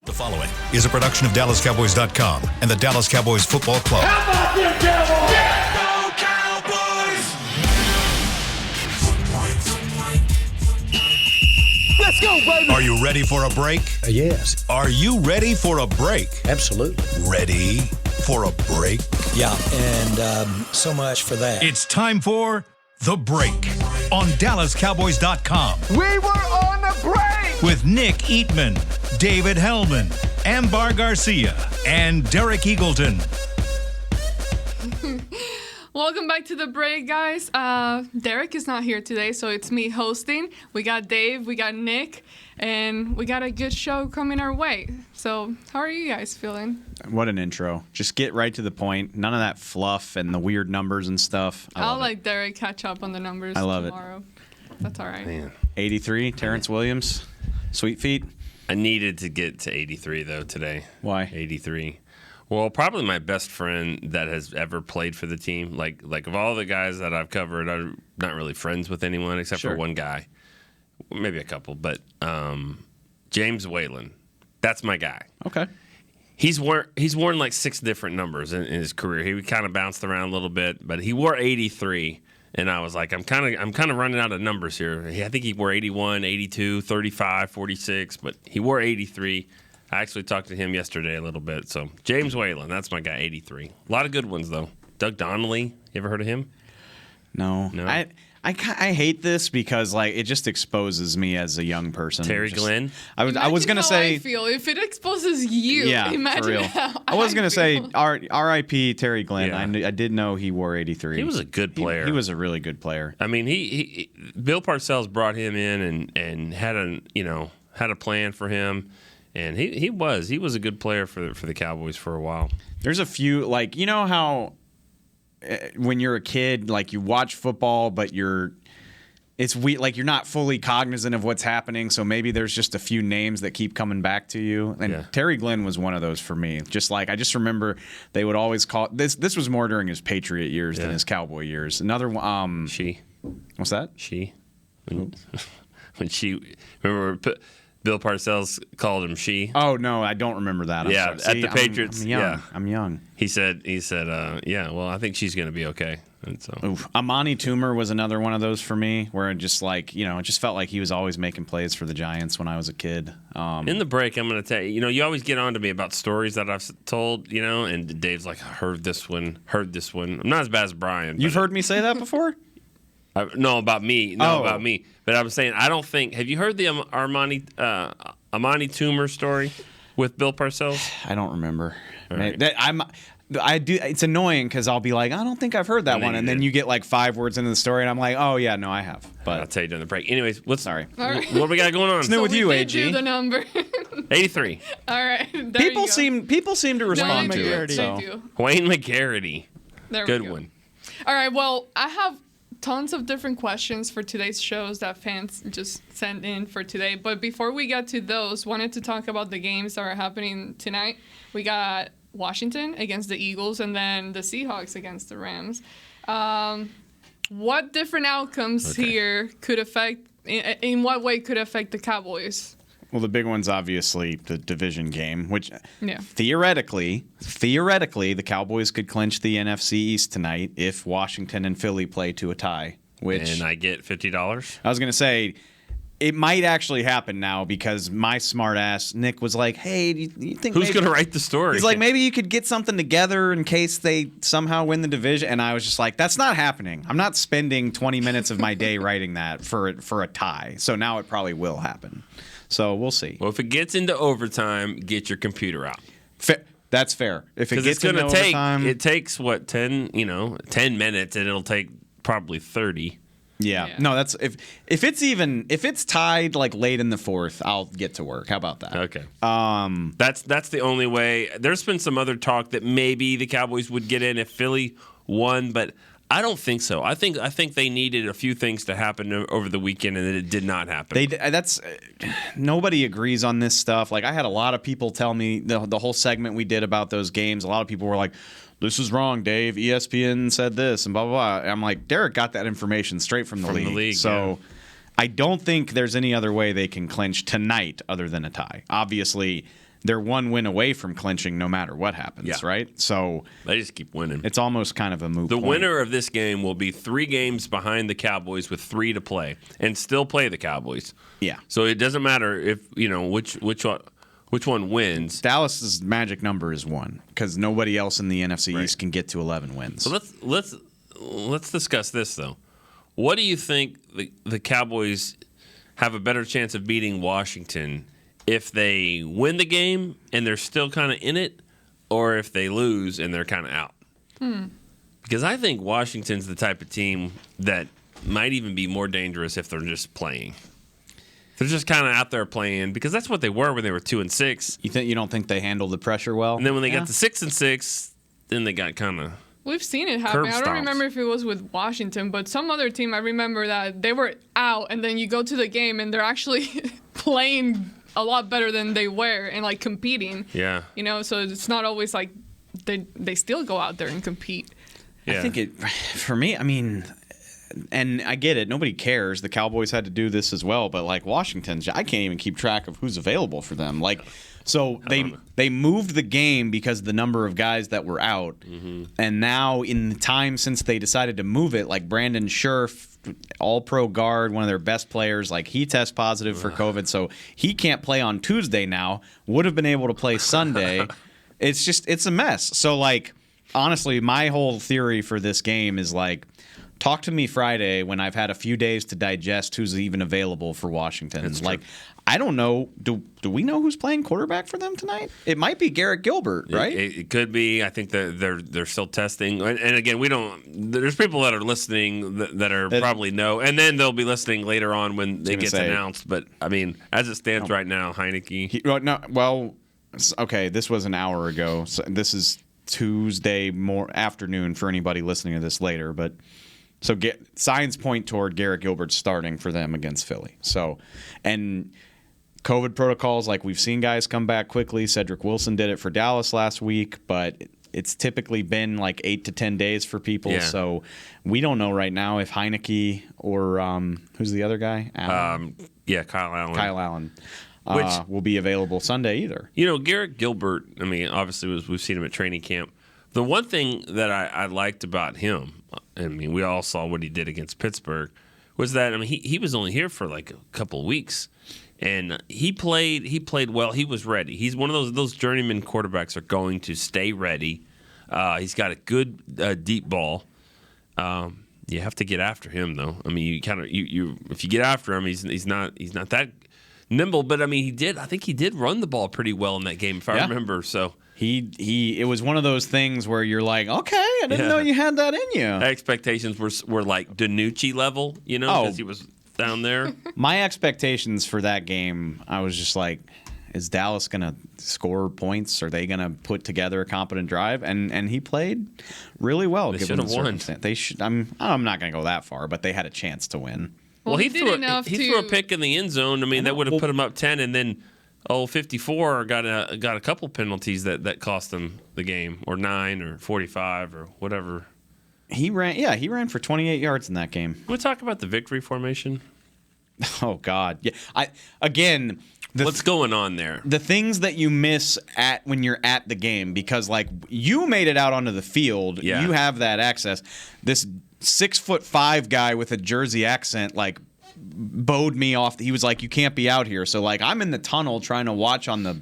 The following is a production of DallasCowboys.com and the Dallas Cowboys Football Club. How about them Cowboys? Yeah, go Cowboys! Let's go, baby! Are you ready for a break? Yes. Are you ready for a break? Absolutely. Ready for a break? Yeah, and so much for that. It's time for The Break on DallasCowboys.com We were on the break! with Nick Eatman, David Hellman, Ambar Garcia, and Derek Eagleton. Welcome back to The Break, guys. Derek is not here today, so it's me hosting. We got Dave, we got Nick, and we got a good show coming our way. So how are you guys feeling? What an intro. Just get right to the point. None of that fluff and the weird numbers and stuff. I'll let Derek catch up on the numbers I love tomorrow. That's all right. Man. 83, Terrence Williams. Sweet feet. I needed to get to 83, though, today. Why? 83. Well, probably my best friend that has ever played for the team. Like of all the guys that I've covered, I'm not really friends with anyone except for one guy. Maybe a couple. But James Whalen. That's my guy. Okay. He's worn like 6 different numbers in his career. He kind of bounced around a little bit, but he wore 83. And I was like, I'm kind of running out of numbers here. I think he wore 81, 82, 35, 46, but he wore 83. I actually talked to him yesterday a little bit. So James Whalen, that's my guy, 83. A lot of good ones though. Doug Donnelly, you ever heard of him? No. I hate this because like it just exposes me as a young person. Terry Glenn. I was gonna say. I feel if it exposes you. Yeah, imagine for real. how I was gonna say feel. R.I.P. Terry Glenn. Yeah. I did know he wore 83. He was a good player. He was a really good player. I mean, he Bill Parcells brought him in and had a plan for him, and he was a good player for the Cowboys for a while. There's a few like you know how when you're a kid like you watch football but it's weird, like you're not fully cognizant of what's happening, so maybe there's just a few names that keep coming back to you. And Yeah. Terry Glenn was one of those for me. Just like I just remember they would always call this was more during his Patriot years than his Cowboy years. Another one what's that? When she remember Bill Parcells called him she. Oh no, I don't remember that. I'm Yeah, sorry. at the Patriots, I'm young. yeah. I'm young. He said, yeah, well, I think she's going to be okay. And so Oof. Amani Toomer was another one of those for me, where it just like it just felt like he was always making plays for the Giants when I was a kid. in the break, I'm going to tell you, you always get on to me about stories that I've told, and Dave's like, heard this one. I'm not as bad as Brian. You've heard me say that before? No, about me. About me. But I'm saying, I don't think. Have you heard the Amani Toomer story with Bill Parcells? I don't remember. Right. I do. It's annoying because I'll be like, I don't think I've heard that one, and then you get like 5 words into the story, and I'm like, oh yeah, no, I have. But I'll tell you during the break. Anyways, sorry. All right. What we got going on? new with we you, did AG. do the number. 83. All right. There People you go. seem to respond They to do, it. they So. do. Wayne McGarity. There we Good go. one. All right, well, I have tons of different questions for today's shows that fans just sent in for today. But before we get to those, wanted to talk about the games that are happening tonight. We got Washington against the Eagles and then the Seahawks against the Rams. What different outcomes here could affect, in what way could affect the Cowboys? Well, the big one's obviously the division game, which Yeah. theoretically, the Cowboys could clinch the NFC East tonight if Washington and Philly play to a tie. Which And I get $50. I was going to say, it might actually happen now because my smart ass Nick was like, "Hey, do you think Who's maybe-" going to write the story? He's like, maybe you could get something together in case they somehow win the division. And I was just like, that's not happening. I'm not spending 20 minutes of my day writing that for a tie. So now it probably will happen. So we'll see. Well, if it gets into overtime, get your computer out. That's fair. If it Because gets it's going into to take, overtime, it takes, 10 minutes, and it'll take probably 30. yeah. No, that's if it's tied like late in the fourth, I'll get to work. How about that? Okay. That's the only way. There's been some other talk that maybe the Cowboys would get in if Philly won, but I don't think so. I think they needed a few things to happen over the weekend, and it did not happen. Nobody agrees on this stuff. Like I had a lot of people tell me the whole segment we did about those games. A lot of people were like, "This is wrong, Dave. ESPN said this," and blah blah blah. And I'm like, Derek got that information straight from the league. So I don't think there's any other way they can clinch tonight other than a tie. Obviously, they're one win away from clinching no matter what happens, right? So they just keep winning. it's almost kind of a moot The point. winner of this game will be 3 games behind the Cowboys with 3 to play, and still play the Cowboys. Yeah. So it doesn't matter if which one wins. Dallas's magic number is 1 because nobody else in the NFC East can get to 11 wins. So let's discuss this though. What do you think the Cowboys have a better chance of beating Washington if they win the game and they're still kind of in it, or if they lose and they're kind of out? Because I think Washington's the type of team that might even be more dangerous if they're just playing. They're just kind of out there playing because that's what they were when they were 2-6. You don't think they handle the pressure well? And then when they got to 6-6, then they got kind of. We've seen it happen. Curb I don't stomps. remember if it was with Washington, but some other team, I remember that they were out, and then you go to the game, and they're actually playing a lot better than they were and, like, competing. Yeah. You know, so it's not always like they still go out there and compete. Yeah. I think for me, I mean, and I get it. Nobody cares. The Cowboys had to do this as well, but like Washington's, I can't even keep track of who's available for them. Like, so they moved the game because of the number of guys that were out, and now in the time since they decided to move it, like Brandon Scherf, all-pro guard, one of their best players, like he tests positive for COVID, so he can't play on Tuesday now. Would have been able to play Sunday. It's a mess. So like, honestly, my whole theory for this game is like, talk to me Friday when I've had a few days to digest who's even available for Washington. That's like, true. I don't know. Do we know who's playing quarterback for them tonight? It might be Garrett Gilbert, right? It could be. I think that they're still testing. And again, we don't. There's people that are listening that are probably know, and then they'll be listening later on when it gets announced. But I mean, as it stands right now, Heineke. Okay. This was an hour ago. So this is Tuesday afternoon for anybody listening to this later, but. So signs point toward Garrett Gilbert starting for them against Philly. So, and COVID protocols, like we've seen guys come back quickly. Cedric Wilson did it for Dallas last week, but it's typically been like 8 to 10 days for people. Yeah. So we don't know right now if Heineke or who's the other guy? Kyle Allen. Kyle Allen. Which will be available Sunday either. You know, Garrett Gilbert, I mean, obviously we've seen him at training camp. The one thing that I liked about him, I mean, we all saw what he did against Pittsburgh, was that, I mean, he was only here for like a couple of weeks, and he played well. He was ready. He's one of those journeyman quarterbacks are going to stay ready. He's got a good deep ball. You have to get after him, though. I mean, you if you get after him, he's not that nimble. But I mean, I think he did run the ball pretty well in that game, if I remember. So. It was one of those things where you're like, okay, I didn't know you had that in you. Expectations were like DiNucci level, you know, because he was down there. My expectations for that game, I was just like, is Dallas going to score points? Are they going to put together a competent drive? And he played really well. They given should the have won. circumstance. They should. I'm not going to go that far, but they had a chance to win. Well, he did enough threw a pick in the end zone. I mean, that would have put him up 10, and then 54 got a couple penalties that cost them the game, or 9 or 45 or whatever. He ran for 28 yards in that game. Can we talk about the victory formation? Oh God, yeah. What's going on there? The things that you miss when you're at the game, because like you made it out onto the field, you have that access. This 6'5" guy with a Jersey accent, like, bowed me off. He was like, you can't be out here. So like, I'm in the tunnel trying to watch on the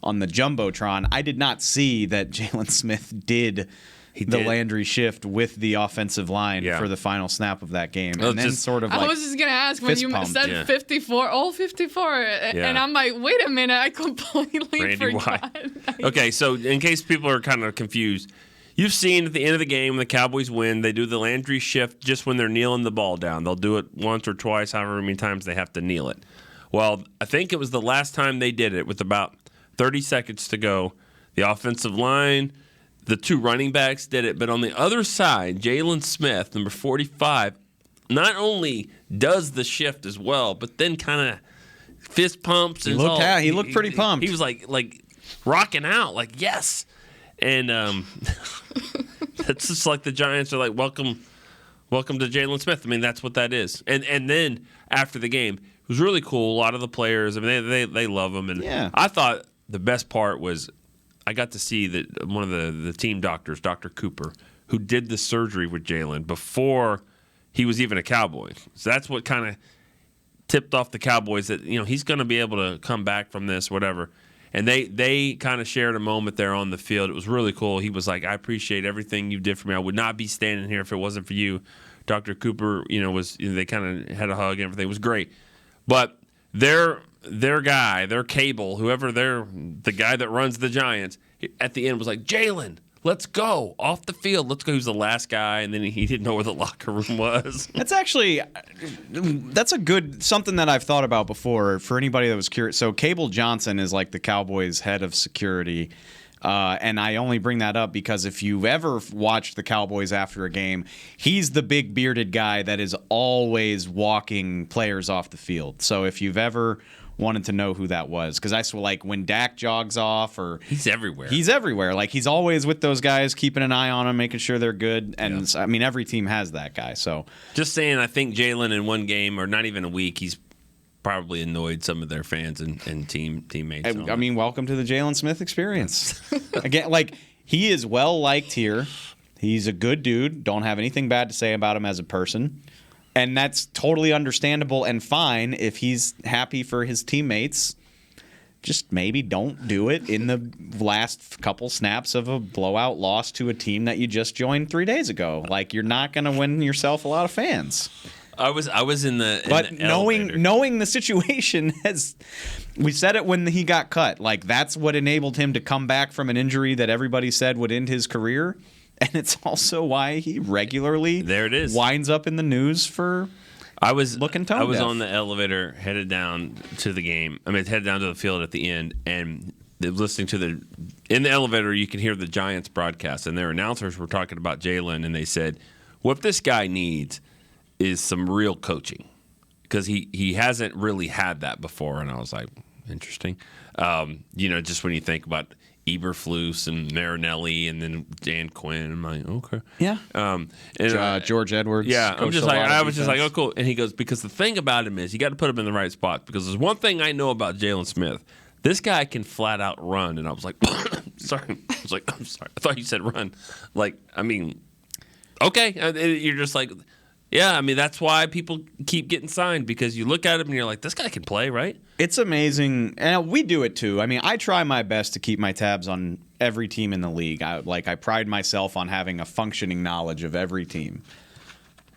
Jumbotron. I did not see that Jalen Smith did the Landry shift with the offensive line for the final snap of that game. And then sort of like, I was just going to ask when you said 54, all 54. And I'm like, wait a minute, I completely forgot. Okay, so in case people are kind of confused, you've seen at the end of the game when the Cowboys win, they do the Landry shift just when they're kneeling the ball down. They'll do it once or twice, however many times they have to kneel it. Well, I think it was the last time they did it with about 30 seconds to go. The offensive line, the 2 running backs did it. But on the other side, Jalen Smith, number 45, not only does the shift as well, but then kind of fist pumps. He looked pretty pumped. He was like rocking out, like, yes. And that's just like the Giants are like, welcome to Jalen Smith. I mean, that's what that is. And then after the game, it was really cool. A lot of the players, I mean, they love him. And I thought the best part was I got to see that one of the team doctors, Dr. Cooper, who did the surgery with Jalen before he was even a Cowboy. So that's what kind of tipped off the Cowboys that, he's going to be able to come back from this, whatever. And they kind of shared a moment there on the field. It was really cool. He was like, I appreciate everything you did for me. I would not be standing here if it wasn't for you. Dr. Cooper, they kind of had a hug and everything. It was great. But their guy, their cable, the guy that runs the Giants, at the end was like, Jalen, let's go off the field. Let's go. He was the last guy, and then he didn't know where the locker room was. That's a good something that I've thought about before for anybody that was curious. So Cable Johnson is like the Cowboys' head of security. And I only bring that up because if you've ever watched the Cowboys after a game, he's the big bearded guy that is always walking players off the field. So if you've ever wanted to know who that was, because I saw like when Dak jogs off, or he's everywhere. He's everywhere. Like he's always with those guys, keeping an eye on them, making sure they're good. And I mean, every team has that guy. So just saying, I think Jalen in one game or not even a week, he's probably annoyed some of their fans and teammates. I mean, welcome to the Jalen Smith experience. Again, like he is well liked here. He's a good dude. Don't have anything bad to say about him as a person. And that's totally understandable and fine if he's happy for his teammates. Just maybe don't do it in the last couple snaps of a blowout loss to a team that you just joined 3 days ago. Like you're not going to win yourself a lot of fans. I was in the but in the elevator. knowing the situation, as we said it when he got cut, like that's what enabled him to come back from an injury that everybody said would end his career. And it's also why he regularly winds up in the news for looking tone I was deaf. on the elevator headed down to the game. I mean, headed down to the field at the end, and listening to in the elevator, you can hear the Giants broadcast, and their announcers were talking about Jalen, and they said, "What this guy needs is some real coaching, because he hasn't really had that before." And I was like, interesting. Just when you think about Eberflus and Marinelli and then Dan Quinn, I'm like, okay. Yeah. George Edwards. Yeah, I was just like, oh, cool. And he goes, because the thing about him is you got to put him in the right spot, because there's one thing I know about Jalen Smith. This guy can flat out run. And I was like, sorry. I was like, I'm sorry. I thought you said run. Like, I mean, okay. You're just like, yeah, I mean, that's why people keep getting signed, because you look at him and you're like, this guy can play, right? It's amazing. And we do it too. I mean, I try my best to keep my tabs on every team in the league. I pride myself on having a functioning knowledge of every team.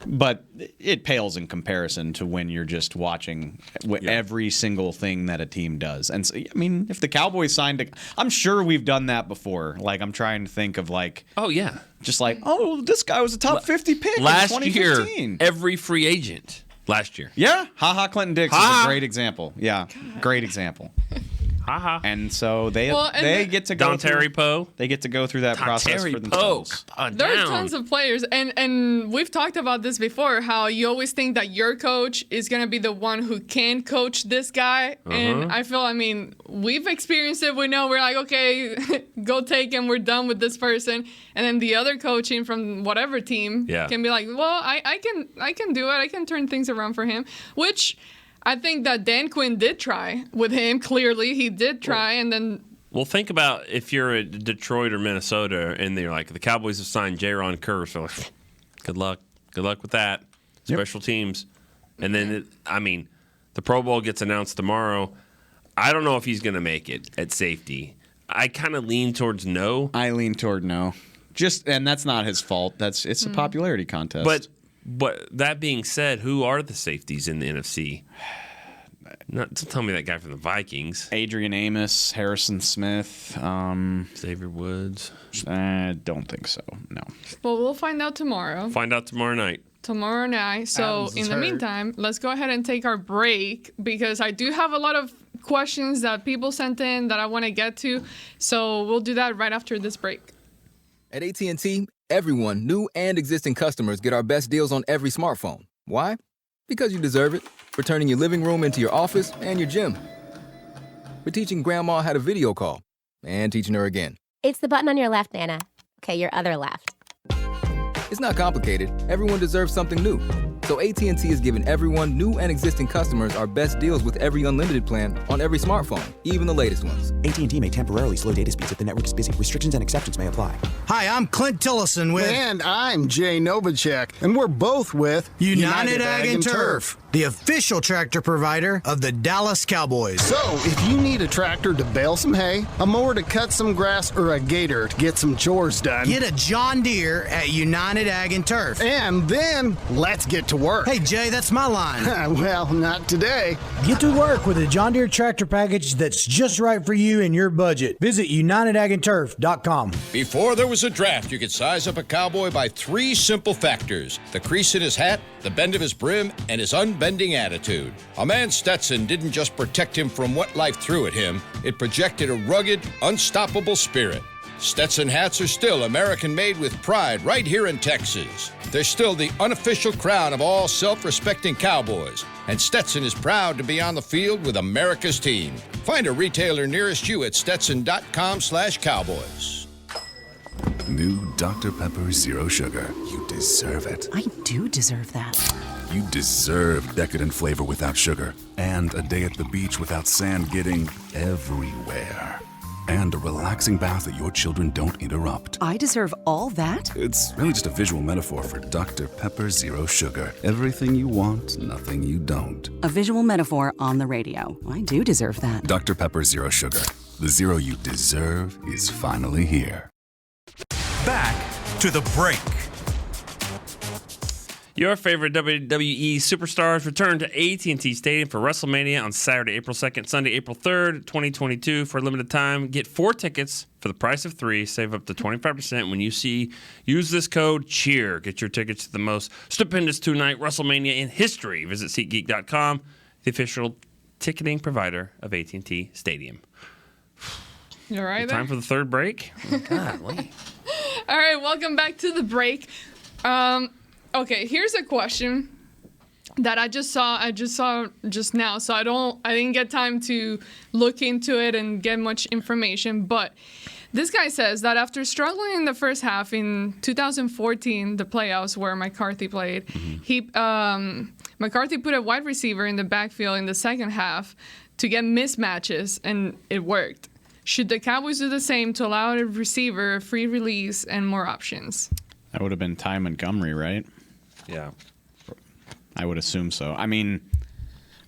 But it pales in comparison to when you're just watching every single thing that a team does. And so, I mean, if the Cowboys signed I'm sure we've done that before. Like, I'm trying to think of like, oh yeah, just like, oh, this guy was a top 50 pick last in 2015. year. Every free agent last year. Yeah, Clinton Dix is a great example. Yeah, great example. And so they get to go through Poe. They get to go through that process for themselves. There are tons of players, and we've talked about this before, how you always think that your coach is going to be the one who can coach this guy. And I feel, I mean, we've experienced it. We know, we're like, okay, go take him. We're done with this person. And then the other coaching from whatever team can be like, well, I can do it. I can turn things around for him, which I think that Dan Quinn did try with him. Clearly, he did try, and then. Well, think about if you're at Detroit or Minnesota, and they're like, the Cowboys have signed Jaron Kerr, so like, good luck with that. Special teams, and then the Pro Bowl gets announced tomorrow. I don't know if he's going to make it at safety. I kind of lean towards no. I lean toward no. And that's not his fault. It's a popularity contest. But that being said, who are the safeties in the NFC? Don't tell me that guy from the Vikings. Adrian Amos, Harrison Smith, Xavier Woods. I don't think so. No. Well, we'll find out tomorrow. Find out tomorrow night. So in the meantime, let's go ahead and take our break, because I do have a lot of questions that people sent in that I want to get to. So we'll do that right after this break. At AT&T, everyone, new and existing customers, get our best deals on every smartphone. Why? Because you deserve it. For turning your living room into your office and your gym. For teaching Grandma how to video call and teaching her again. It's the button on your left, Nana. Okay, your other left. It's not complicated. Everyone deserves something new. So AT&T is giving everyone, new and existing customers, our best deals with every unlimited plan on every smartphone, even the latest ones. AT&T may temporarily slow data speeds if the network is busy. Restrictions and exceptions may apply. Hi, I'm Clint Tillison with... And I'm Jay Novacek, and we're both with... United Ag and Turf, the official tractor provider of the Dallas Cowboys. So, if you need a tractor to bale some hay, a mower to cut some grass, or a gator to get some chores done... Get a John Deere at United Ag and Turf. And then, let's get to work. Hey, Jay, that's my line. Well, not today. Get to work with a John Deere tractor package that's just right for you and your budget. Visit UnitedAgAndTurf.com. Before there was a draft, you could size up a cowboy by 3 simple factors: the crease in his hat, the bend of his brim, and his unbending attitude. A man's Stetson didn't just protect him from what life threw at him, it projected a rugged, unstoppable spirit. Stetson hats are still American-made with pride right here in Texas. They're still the unofficial crown of all self-respecting cowboys, and Stetson is proud to be on the field with America's team. Find a retailer nearest you at stetson.com/cowboys. New Dr. Pepper Zero Sugar. You deserve it. I do deserve that. You deserve decadent flavor without sugar, and a day at the beach without sand getting everywhere. And a relaxing bath that your children don't interrupt. I deserve all that? It's really just a visual metaphor for Dr. Pepper Zero Sugar. Everything you want, nothing you don't. A visual metaphor on the radio. I do deserve that. Dr. Pepper Zero Sugar. The zero you deserve is finally here. Back to the break. Your favorite WWE superstars return to AT&T Stadium for WrestleMania on Saturday, April 2nd, Sunday, April 3rd, 2022 for a limited time. Get 4 tickets for the price of 3. Save up to 25% when you use this code CHEER. Get your tickets to the most stupendous two-night WrestleMania in history. Visit SeatGeek.com, the official ticketing provider of AT&T Stadium. You all right there? Time for the third break? Oh, golly. All right, welcome back to the break. Okay, here's a question that I just saw just now, so I didn't get time to look into it and get much information, but this guy says that after struggling in the first half in 2014, the playoffs where McCarthy played, McCarthy put a wide receiver in the backfield in the second half to get mismatches, and it worked. Should the Cowboys do the same to allow a receiver a free release and more options? That would have been Ty Montgomery, right? Yeah. I would assume so. I mean,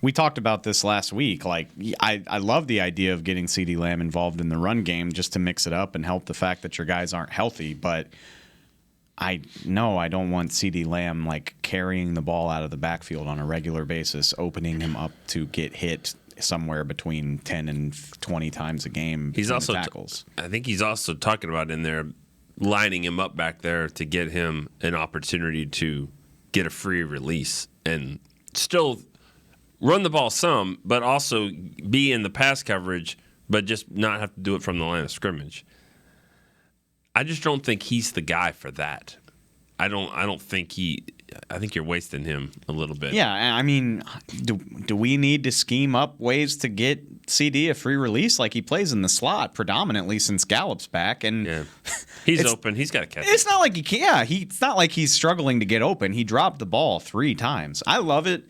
we talked about this last week. Like, I love the idea of getting CeeDee Lamb involved in the run game just to mix it up and help the fact that your guys aren't healthy. But I don't want CeeDee Lamb like carrying the ball out of the backfield on a regular basis, opening him up to get hit somewhere between 10 and 20 times a game. He's also tackles. I think he's also talking about in there lining him up back there to get him an opportunity to get a free release and still run the ball some, but also be in the pass coverage, but just not have to do it from the line of scrimmage. I just don't think he's the guy for that. I think you're wasting him a little bit. Yeah, I mean, do we need to scheme up ways to get CD a free release? Like, he plays in the slot predominantly since Gallup's back, and yeah. He's open. He's got to catch it. It's not like he can't. Yeah, it's not like he's struggling to get open. He dropped the ball 3 times. I love it.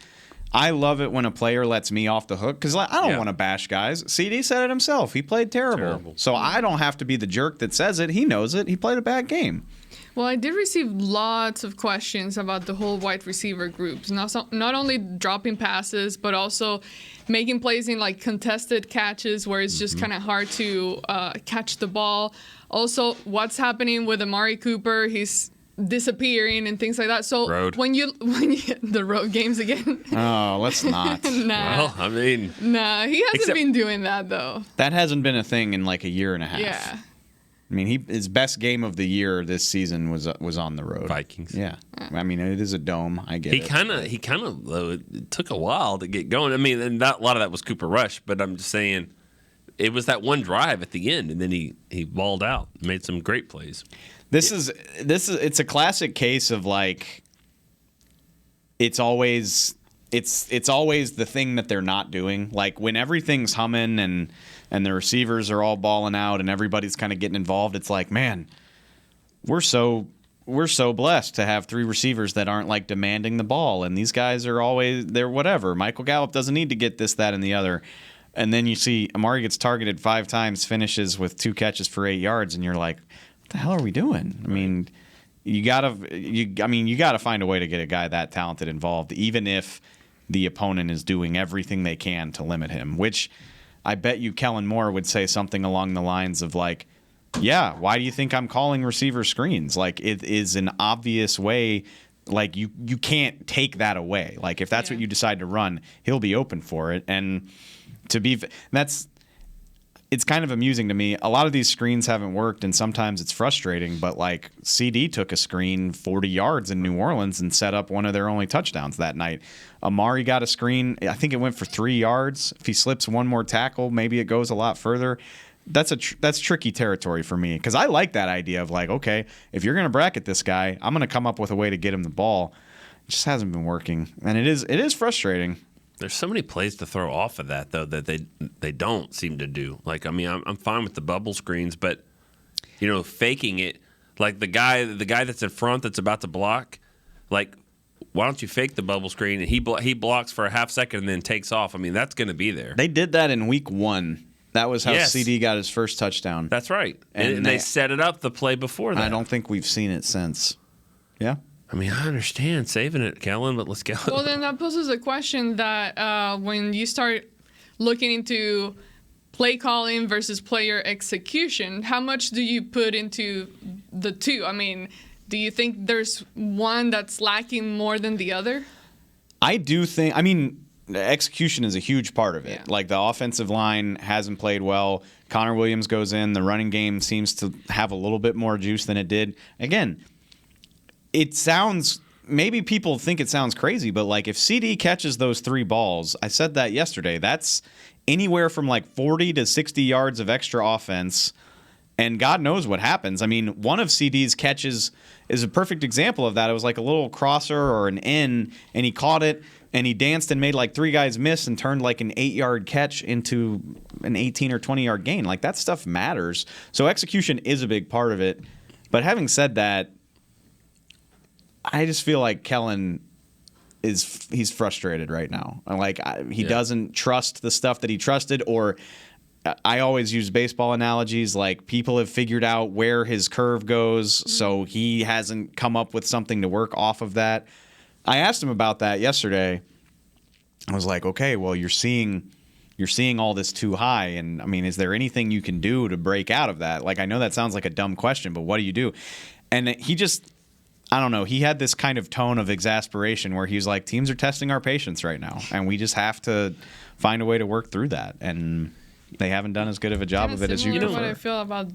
I love it when a player lets me off the hook because I don't want to bash guys. CD said it himself. He played terrible. So I don't have to be the jerk that says it. He knows it. He played a bad game. Well, I did receive lots of questions about the whole wide receiver groups. Not only dropping passes, but also making plays in like contested catches where it's just kind of hard to catch the ball. Also, what's happening with Amari Cooper? He's disappearing and things like that. So when you the road games again. Oh, let's not. Nah. Well, I mean, nah, he hasn't been doing that though. That hasn't been a thing in like a year and a half. Yeah. I mean, his best game of the year this season was on the road. Vikings. Yeah. I mean, it is a dome. I get it. He kind of it took a while to get going. I mean, and a lot of that was Cooper Rush, but I'm just saying it was that one drive at the end, and then he balled out, made some great plays. It's a classic case of like it's always the thing that they're not doing. Like when everything's humming and the receivers are all balling out and everybody's kind of getting involved, it's like, man, we're so we're so blessed to have 3 receivers that aren't like demanding the ball, and these guys are always they're whatever. Michael Gallup doesn't need to get this, that, and the other. And then you see Amari gets targeted 5 times, finishes with 2 catches for 8 yards, and you're like, what the hell are we doing? I mean, you gotta find a way to get a guy that talented involved, even if the opponent is doing everything they can to limit him, which I bet you Kellen Moore would say something along the lines of like, yeah, why do you think I'm calling receiver screens? Like, it is an obvious way. Like, you can't take that away. Like, if that's what you decide to run, he'll be open for it. And it's kind of amusing to me. A lot of these screens haven't worked, and sometimes it's frustrating. But like, CD took a screen 40 yards in New Orleans and set up one of their only touchdowns that night. Amari got a screen. I think it went for 3 yards. If he slips one more tackle, maybe it goes a lot further. That's tricky territory for me, because I like that idea of like, okay, if you're going to bracket this guy, I'm going to come up with a way to get him the ball. It just hasn't been working, and it is frustrating. There's so many plays to throw off of that though that they don't seem to do. Like, I mean, I'm fine with the bubble screens, but faking it, like the guy that's in front that's about to block, like, why don't you fake the bubble screen and he blocks for a half second and then takes off? I mean, that's going to be there. They did that in week 1. That was how CD got his first touchdown. That's right. And they set it up the play before that. I don't think we've seen it since. Yeah? I mean, I understand saving it, Kellen, but let's go. Well, then that poses a question that when you start looking into play calling versus player execution, how much do you put into the two? I mean, do you think there's one that's lacking more than the other? I do think, execution is a huge part of it. Yeah. Like, the offensive line hasn't played well. Connor Williams goes in. The running game seems to have a little bit more juice than it did. Again, maybe people think it sounds crazy, but like, if CD catches those 3 balls, I said that yesterday, that's anywhere from like 40 to 60 yards of extra offense. And God knows what happens. I mean, one of CD's catches is a perfect example of that. It was like a little crosser or an in, and he caught it. And he danced and made like 3 guys miss and turned like an 8-yard catch into an 18 or 20-yard gain. Like, that stuff matters. So execution is a big part of it. But having said that, I just feel like Kellen he's frustrated right now. Like, he doesn't trust the stuff that he trusted, or I always use baseball analogies. Like, people have figured out where his curve goes, so he hasn't come up with something to work off of that. I asked him about that yesterday. I was like, okay, well, you're seeing all this too high, and I mean, is there anything you can do to break out of that? Like, I know that sounds like a dumb question, but what do you do? And he just, I don't know, he had this kind of tone of exasperation where he was like, teams are testing our patience right now, and we just have to find a way to work through that. And they haven't done as good of a job of it as you prefer. What I feel about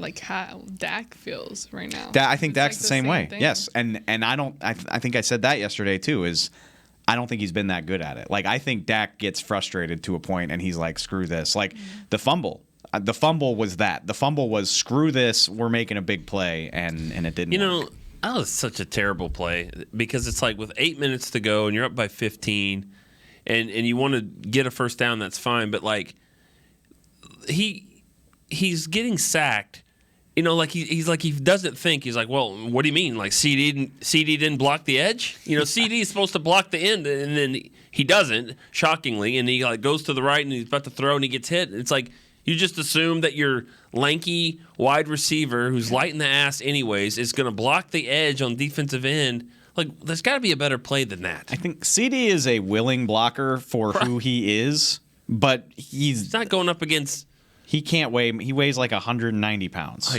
like how Dak feels right now. I think Dak's like the same way. Thing. Yes, and I think I said that yesterday too. Is I don't think he's been that good at it. Like, I think Dak gets frustrated to a point, and he's like, screw this. Like, the fumble. The fumble was that. The fumble was, screw this. We're making a big play, and it didn't. Work. That was such a terrible play, because it's like with 8 minutes to go and you're up by 15, and you want to get a first down. That's fine, but like. He's getting sacked, like he's like, he doesn't think. He's like, well, what do you mean? Like, CD didn't block the edge? CD is supposed to block the end, and then he doesn't, shockingly, and he like goes to the right and he's about to throw and he gets hit. It's like, you just assume that your lanky wide receiver who's light in the ass anyways is going to block the edge on defensive end. Like, there's got to be a better play than that. I think CD is a willing blocker for who he is, but he's not going up against. He can't weigh. He weighs like 190 pounds.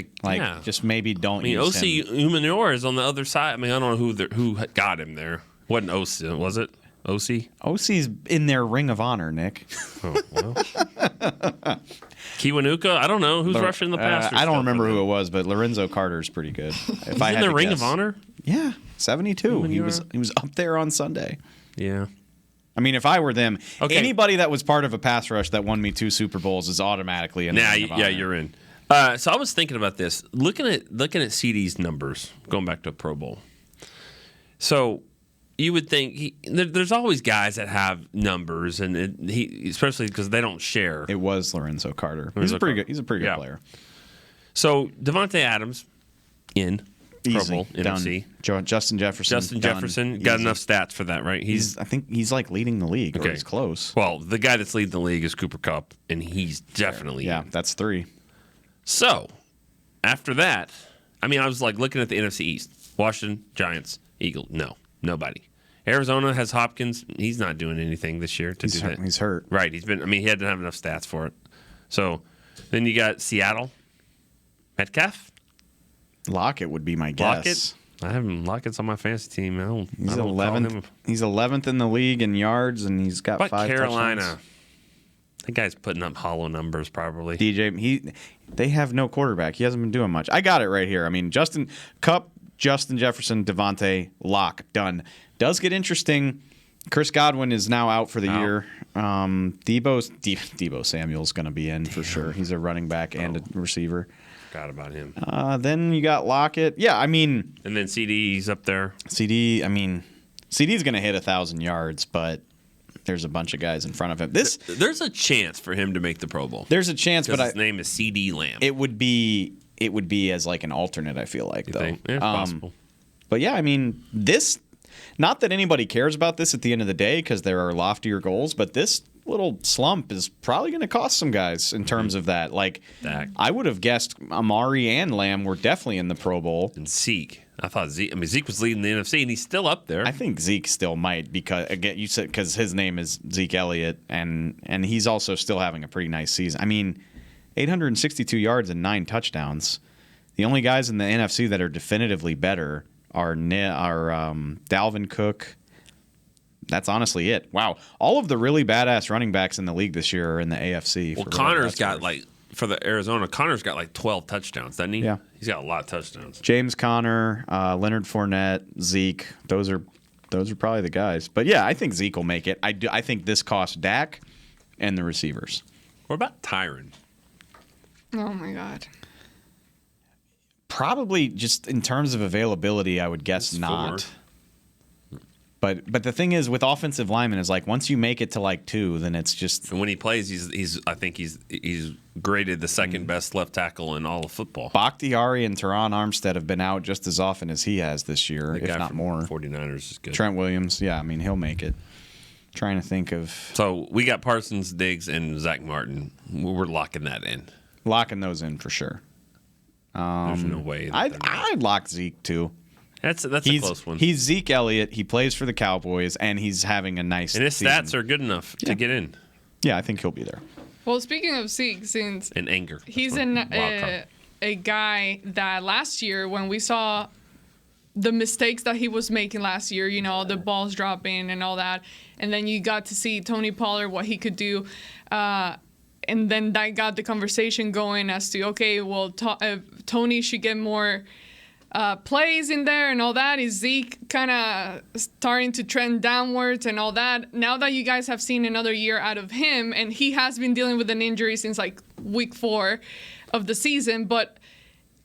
Just maybe don't use him. OC Umenor is on the other side. I mean, I don't know who got him there. Wasn't OC? Was it OC? OC's in their Ring of Honor, Nick. Oh, well. Kiwanuka? I don't know who's rushing the pass. I don't remember who it was, but Lorenzo Carter's pretty good. He's in the Ring of Honor. Yeah, 72. He was up there on Sunday. Yeah. I mean, if I were them, anybody that was part of a pass rush that won me 2 Super Bowls is automatically in the Ring of Honor. Yeah, you're in. So I was thinking about this, looking at CD's numbers, going back to a Pro Bowl. So you would think there's always guys that have numbers, and especially because they don't share. It was Lorenzo Carter. He's a pretty good player. So Devontae Adams in. Pro Easy. Bowl, Done. NFC. Justin Jefferson. Justin done. Jefferson got Easy. enough stats for that, right? I think he's like leading the league, or he's close. Well, the guy that's leading the league is Cooper Kupp, and he's definitely that's 3. So, after that, I mean, I was like looking at the NFC East. Washington, Giants, Eagles. No, nobody. Arizona has Hopkins. He's not doing anything this year to do that. He's hurt. Right. He had to have enough stats for it. So, then you got Seattle. Metcalf? Lockett would be my guess. Lockett? Lockett's on my fantasy team. He's I don't call 11th. him. He's 11th in the league in yards, and he's got But 5 Carolina. touchdowns. That guy's putting up hollow numbers, probably. They have no quarterback. He hasn't been doing much. I got it right here. I mean, Justin Jefferson, Devontae, Locke, done. Does get interesting. Chris Godwin is now out for the year. Debo Samuel's going to be in for sure. He's a running back and a receiver. Forgot about him. Then you got Lockett. Yeah, I mean. And then CD's up there. CD's going to hit 1,000 yards, but there's a bunch of guys in front of him. There's a chance for him to make the Pro Bowl. There's a chance, but his name is CD Lamb. It would be as like an alternate, I feel like, though. Yeah, it's possible. But yeah, I mean, this. Not that anybody cares about this at the end of the day because there are loftier goals, but this little slump is probably going to cost some guys in terms of that. Like, I would have guessed Amari and Lamb were definitely in the Pro Bowl. And Zeke. I thought Zeke was leading the NFC, and he's still up there. I think Zeke still might because, again, you said because his name is Zeke Elliott, and he's also still having a pretty nice season. I mean, 862 yards and 9 touchdowns. The only guys in the NFC that are definitively better are Dalvin Cook. That's honestly it. Wow. All of the really badass running backs in the league this year are in the AFC. Well, Connor's got for the Arizona, Connor's got 12 touchdowns, doesn't he? Yeah. He's got a lot of touchdowns. James Conner, Leonard Fournette, Zeke. Those are probably the guys. But yeah, I think Zeke will make it. I think this costs Dak and the receivers. What about Tyron? Oh my God. Probably just in terms of availability, I would guess not. But the thing is, with offensive linemen, is like once you make it to 2, then it's just. And when he plays, I think he's graded the second best left tackle in all of football. Bakhtiari and Teron Armstead have been out just as often as he has this year, The if guy not from more. 49ers is good. Trent Williams, yeah, I mean he'll make it. Trying to think of. So we got Parsons, Diggs, and Zach Martin. We're locking that in. Locking those in for sure. There's no way. I'd lock Zeke too. That's a close one. He's Zeke Elliott. He plays for the Cowboys, and he's having a nice and his season. stats are good enough to get in. Yeah, I think he'll be there. Well, speaking of Zeke, since in anger, he's a guy that last year when we saw the mistakes that he was making last year, the balls dropping and all that, and then you got to see Tony Pollard, what he could do. And then that got the conversation going as to, okay, well, Tony should get more plays in there and all that. Is Zeke kind of starting to trend downwards and all that? Now that you guys have seen another year out of him, and he has been dealing with an injury since week 4 of the season, but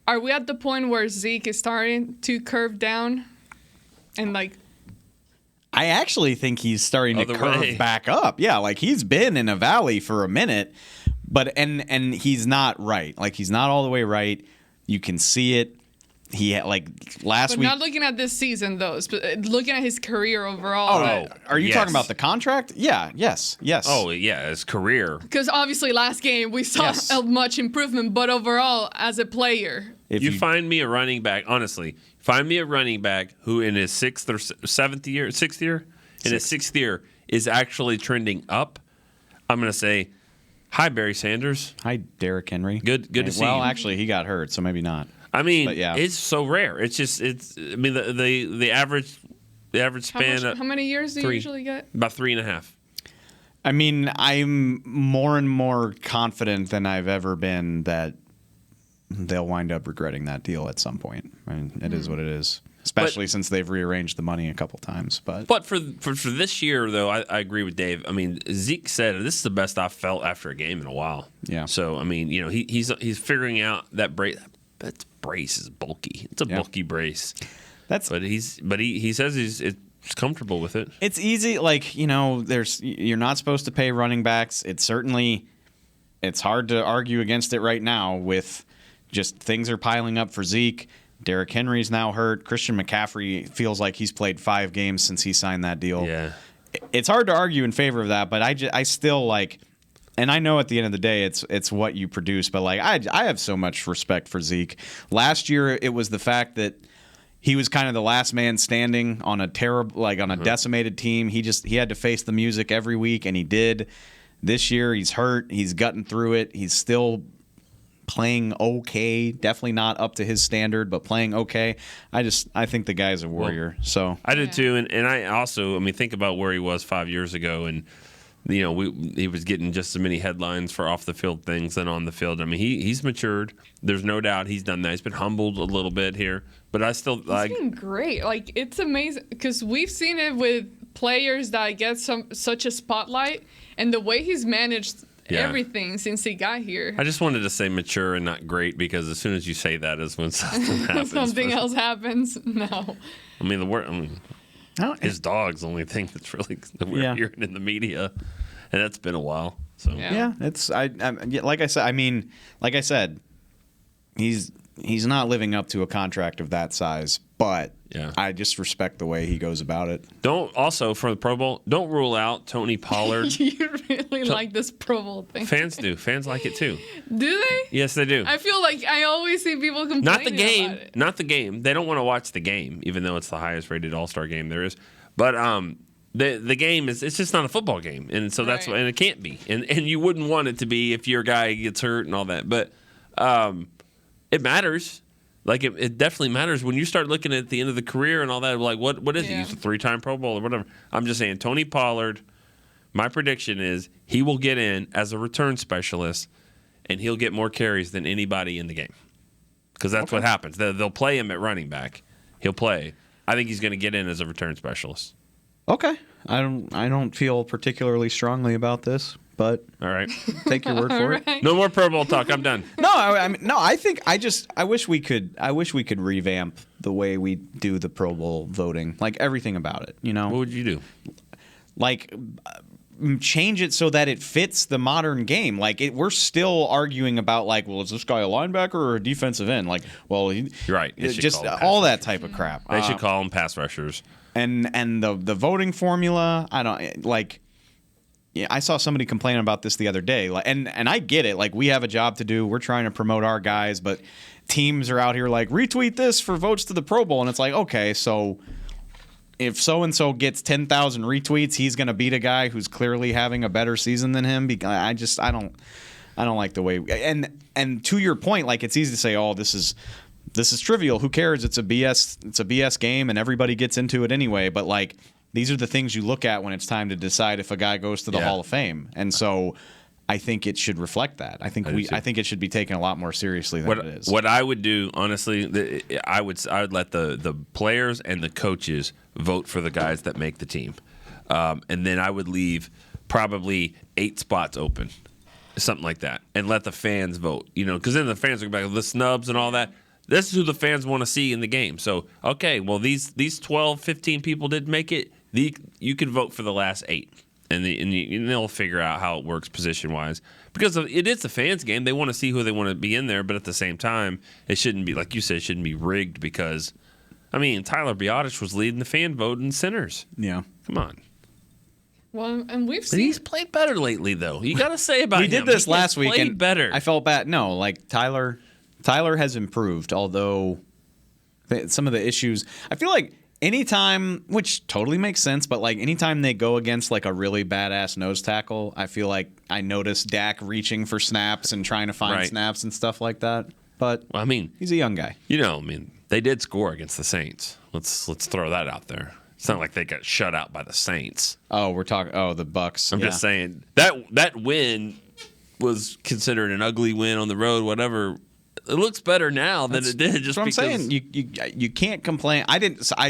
are we at the point where Zeke is starting to curve down and I actually think he's starting to curve back up. Yeah, he's been in a valley for a minute, but and he's not right. He's not all the way right. You can see it. He last week. Not looking at this season though, but looking at his career overall. Oh, are you talking about the contract? Yeah. Yes. Oh yeah, his career. Because obviously last game we saw a much improvement, but overall as a player. If you find me a running back, honestly, find me a running back who in his 6th or 7th year, 6th year, in his 6th year is actually trending up. I'm going to say, hi, Barry Sanders. Hi, Derrick Henry. Good to see you. Well, actually, he got hurt, so maybe not. I mean, it's so rare. It's just, I mean, the average span. How many years do you usually get? About 3.5. I mean, I'm more and more confident than I've ever been that they'll wind up regretting that deal at some point. I mean, it is what it is, especially since they've rearranged the money a couple times. But for this year, though, I agree with Dave. I mean, Zeke said this is the best I've felt after a game in a while. Yeah. So I mean, he's figuring out that brace. That brace is bulky. It's a bulky brace. But he says he's comfortable with it. It's easy. You're not supposed to pay running backs. It's hard to argue against it right now with just things are piling up for Zeke. Derrick Henry's now hurt. Christian McCaffrey feels like he's played 5 games since he signed that deal. Yeah. It's hard to argue in favor of that, but I still like, and I know at the end of the day it's what you produce, but like I have so much respect for Zeke. Last year it was the fact that he was kind of the last man standing on a decimated team. He had to face the music every week, and he did. This year he's hurt. He's gutting through it. He's still playing okay. Definitely not up to his standard, but playing okay. I think the guy's a warrior. So I did too, and I also, think about where he was 5 years ago, and he was getting just as many headlines for off the field things than on the field. He's matured. There's no doubt he's done that. He's been humbled a little bit here, but I still He's been great. Like, it's amazing because we've seen it with players that get such a spotlight, and the way he's managed everything since he got here. I just wanted to say mature and not great because as soon as you say that is when something happens. Something else happens. No. His dog's the only thing that's really that we're hearing in the media, and that's been a while. So it's like I said, he's not living up to a contract of that size, but I just respect the way he goes about it. Don't also for the Pro Bowl, don't rule out Tony Pollard. You really like this Pro Bowl thing. Fans do. Fans like it too. Do they? Yes, they do. I feel like I always see people complaining Not the game. about it. Not the game. They don't want to watch the game, even though it's the highest rated All-Star game there is. But the game it's just not a football game, and so that's why, and it can't be, and you wouldn't want it to be if your guy gets hurt and all that. But it matters. Like it definitely matters when you start looking at the end of the career and all that. Like what is he? He's a 3-time Pro Bowl or whatever. I'm just saying Tony Pollard. My prediction is he will get in as a return specialist, and he'll get more carries than anybody in the game because that's what happens. They'll play him at running back. He'll play. I think he's going to get in as a return specialist. Okay. I don't feel particularly strongly about this, but all right, take your word for it. No more Pro Bowl talk. I'm done. I wish we could revamp the way we do the Pro Bowl voting, like everything about it. You know, what would you do? Like change it so that it fits the modern game. Like we're still arguing about like, well, is this guy a linebacker or a defensive end? Like, well, you're right. Just all that type of crap. They should call them pass rushers. And the voting formula, I don't like. Yeah, I saw somebody complain about this the other day, and I get it. Like we have a job to do. We're trying to promote our guys, but teams are out here like retweet this for votes to the Pro Bowl, and it's like, okay, so if so and so gets 10,000 retweets, he's going to beat a guy who's clearly having a better season than him. I don't like the way. And to your point, like it's easy to say, oh, this is trivial. Who cares? It's a BS game, and everybody gets into it anyway. But like, these are the things you look at when it's time to decide if a guy goes to the Hall of Fame. And so, I think it should reflect that. I think it should be taken a lot more seriously than it is. What I would do, honestly, I would let the players and the coaches vote for the guys that make the team, and then I would leave probably 8 spots open, something like that, and let the fans vote. You know, because then the fans are back the snubs and all that. This is who the fans want to see in the game. So, okay, well, these 12, 15 people didn't make it. You can vote for the last 8, and they'll figure out how it works position-wise. Because it is a fans' game. They want to see who they want to be in there, but at the same time, it shouldn't be, like you said, it shouldn't be rigged because, Tyler Biadasz was leading the fan vote in centers. Yeah. Come on. Well, and we've seen... He's played better lately, though. You got to say about him. We did this last week, and better. I felt bad. No, like Tyler has improved, although some of the issues, I feel like anytime, which totally makes sense, but like anytime they go against like a really badass nose tackle, I feel like I notice Dak reaching for snaps and trying to find snaps and stuff like that. But he's a young guy. They did score against the Saints. Let's throw that out there. It's not like they got shut out by the Saints. Oh, we're talking. Oh, the Bucks. I'm just saying that win was considered an ugly win on the road. Whatever. It looks better now than it did. Just that's what I'm saying. You can't complain. I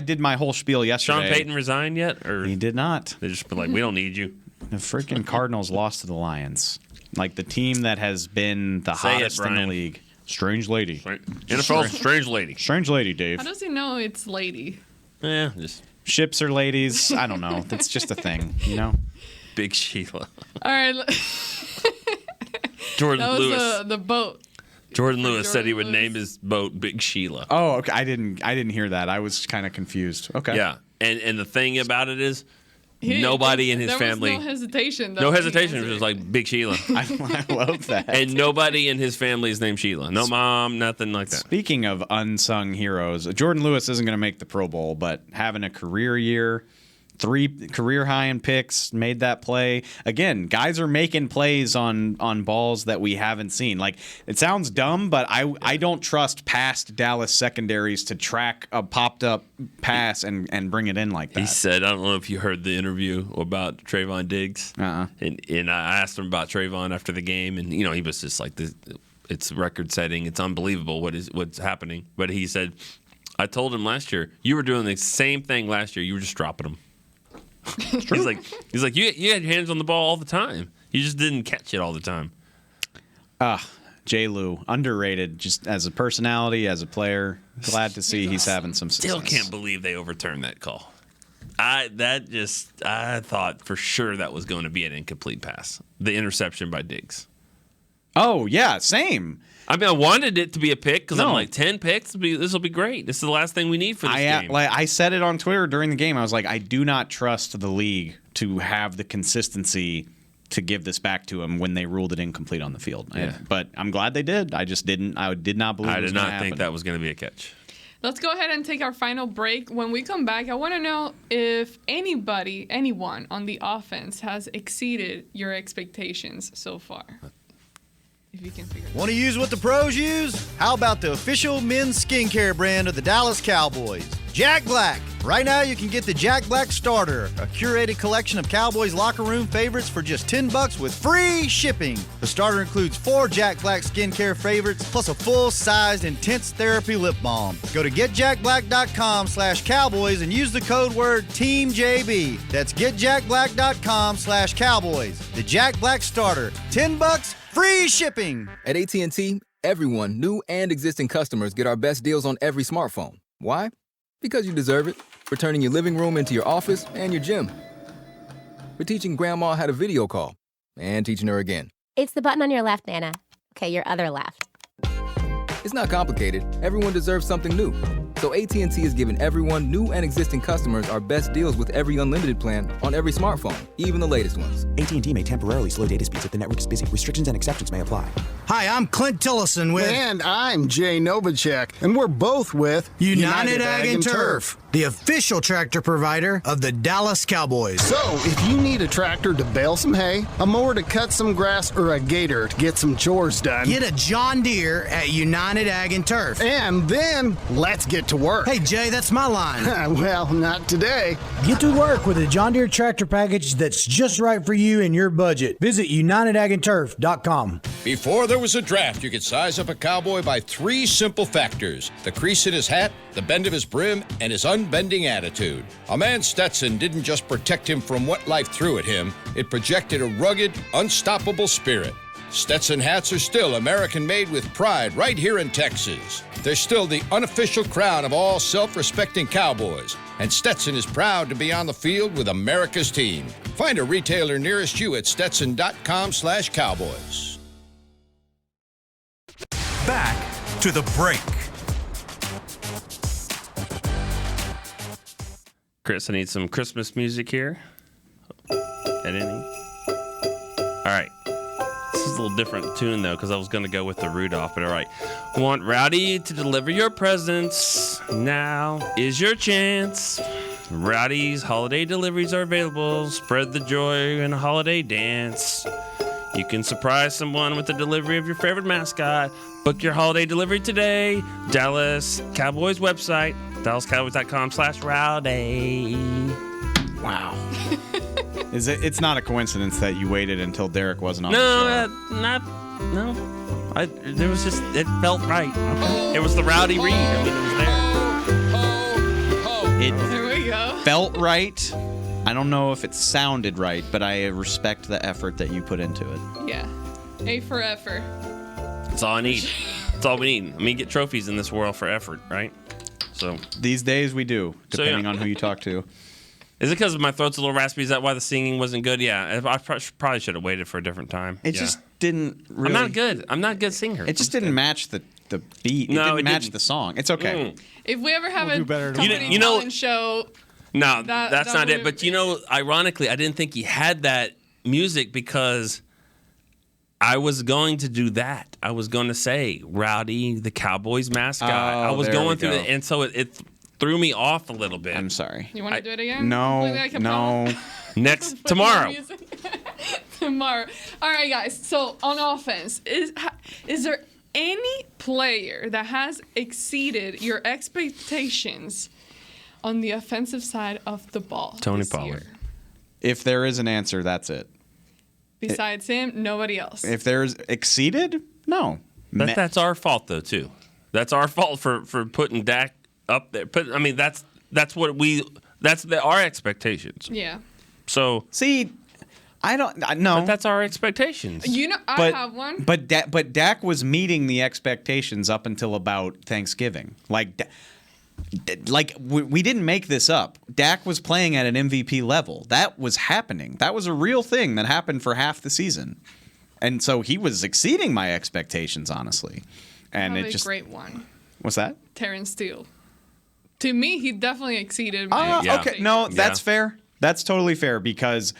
did my whole spiel yesterday. Sean Payton resigned yet? Or he did not. They just been like, we don't need you. The freaking Cardinals lost to the Lions, like the team that has been the hottest in the league. Strange lady. NFL's strange lady. Strange lady, Dave. How does he know it's lady? Yeah, just ships are ladies. I don't know. That's just a thing, you know. Big Sheila. All right. Jordan that was Lewis. The boat. Jordan Lewis said he would name his boat Big Sheila. Oh, okay. I didn't hear that. I was kind of confused. Okay. Yeah, and the thing about it is, nobody in his family. There was no hesitation. No hesitation. It was just like Big Sheila. I love that. And nobody in his family is named Sheila. No mom, nothing like that. Speaking of unsung heroes, Jordan Lewis isn't going to make the Pro Bowl, but having a career year, 3 career high in picks, made that play. Again, guys are making plays on balls that we haven't seen. Like, it sounds dumb, but I don't trust past Dallas secondaries to track a popped up pass and bring it in like that. He said, I don't know if you heard the interview about Trayvon Diggs. And I asked him about Trayvon after the game, and he was just like, it's record setting. It's unbelievable what's happening. But he said, I told him last year, you were doing the same thing last year. You were just dropping them. He's like, you had your hands on the ball all the time. You just didn't catch it all the time. J. Lou, underrated just as a personality, as a player. Glad to see he's having some success. Still can't believe they overturned that call. I thought for sure that was going to be an incomplete pass. The interception by Diggs. Oh, yeah, same. I mean, I wanted it to be a pick because I'm like, 10 picks, this will be great. This is the last thing we need for this game. I said it on Twitter during the game. I was like, I do not trust the league to have the consistency to give this back to him when they ruled it incomplete on the field. Yeah. But I'm glad they did. I just didn't. I did not believe it was going to happen. I did not think that was going to be a catch. Let's go ahead and take our final break. When we come back, I want to know if anyone on the offense has exceeded your expectations so far. If you can figure it out. Want to use what the pros use? How about the official men's skincare brand of the Dallas Cowboys, Jack Black? Right now, you can get the Jack Black Starter, a curated collection of Cowboys locker room favorites for just $10 with free shipping. The starter includes 4 Jack Black skincare favorites, plus a full-sized intense therapy lip balm. Go to getjackblack.com/Cowboys and use the code word TEAMJB. That's getjackblack.com/Cowboys. The Jack Black Starter, $10, free shipping. At AT&T, everyone, new and existing customers, get our best deals on every smartphone. Why? Because you deserve it. For turning your living room into your office and your gym. For teaching grandma how to video call and teaching her again. It's the button on your left, Nana. Okay, your other left. It's not complicated. Everyone deserves something new. So AT&T is giving everyone, new and existing customers, our best deals with every unlimited plan on every smartphone, even the latest ones. AT&T may temporarily slow data speeds if the network is busy. Restrictions and exceptions may apply. Hi, I'm Clint Tillison with... And I'm Jay Novacek, and we're both with... United Ag and Turf, the official tractor provider of the Dallas Cowboys. So, if you need a tractor to bale some hay, a mower to cut some grass, or a gator to get some chores done... Get a John Deere at United Ag and Turf. And then, let's get to work. Hey, Jay, that's my line. Well, not today. Get to work with a John Deere tractor package that's just right for you and your budget. Visit UnitedAgAndTurf.com. Before there was a draft, you could size up a cowboy by 3 simple factors: the crease in his hat, the bend of his brim, and his unbending attitude. A man's Stetson didn't just protect him from what life threw at him, it projected a rugged, unstoppable spirit. Stetson hats are still American-made with pride right here in Texas. They're still the unofficial crown of all self-respecting cowboys, and Stetson is proud to be on the field with America's team. Find a retailer nearest you at stetson.com/cowboys. Back to the break. Chris, I need some Christmas music here. At any? All right. This is a little different tune, though, because I was going to go with the Rudolph, but all right. Want Rowdy to deliver your presents. Now is your chance. Rowdy's holiday deliveries are available. Spread the joy in a holiday dance. You can surprise someone with the delivery of your favorite mascot. Book your holiday delivery today. Dallas Cowboys website, dallascowboys.com/Rowdy. Wow. It's not a coincidence that you waited until Derek wasn't on the show. No. There was just, it felt right. Okay. It was the Rowdy Reed. I mean, it was there. There we go. Felt right. I don't know if it sounded right, but I respect the effort that you put into it. Yeah. A for effort. That's all I need. That's all we need. I mean, get trophies in this world for effort, right? So these days we do, depending on who you talk to. Is it because my throat's a little raspy? Is that why the singing wasn't good? Yeah, I probably should have waited for a different time. It just didn't really. I'm not good. I'm not a good singer. It just didn't match the beat. It didn't match the song. It's okay. If we ever have a comedy You know- talent show, No, That that's not it. would- But ironically, I didn't think he had that music because I was going to do that. I was going to say Rowdy, the Cowboys mascot. I was there going we through go. it, and so it threw me off a little bit. I'm sorry. you want to do it again? No, Completely a cappella? no. Next tomorrow. Tomorrow. All right, guys. So on offense, is there any player that has exceeded your expectations on the offensive side of the ball? Tony this Pollard. year? If there is an answer, that's it. Besides him, nobody else. If there's exceeded, no. That's our fault though too. That's our fault for putting Dak up there. That's our expectations. Yeah. So see, I don't no. But that's our expectations. I have one. But Dak was meeting the expectations up until about Thanksgiving. We didn't make this up. Dak was playing at an MVP level. That was happening. That was a real thing that happened for half the season. And so he was exceeding my expectations, honestly. And I have it just a great one. What's that? Terrence Steele. To me, he definitely exceeded my expectations. Okay, no, that's fair. That's totally fair because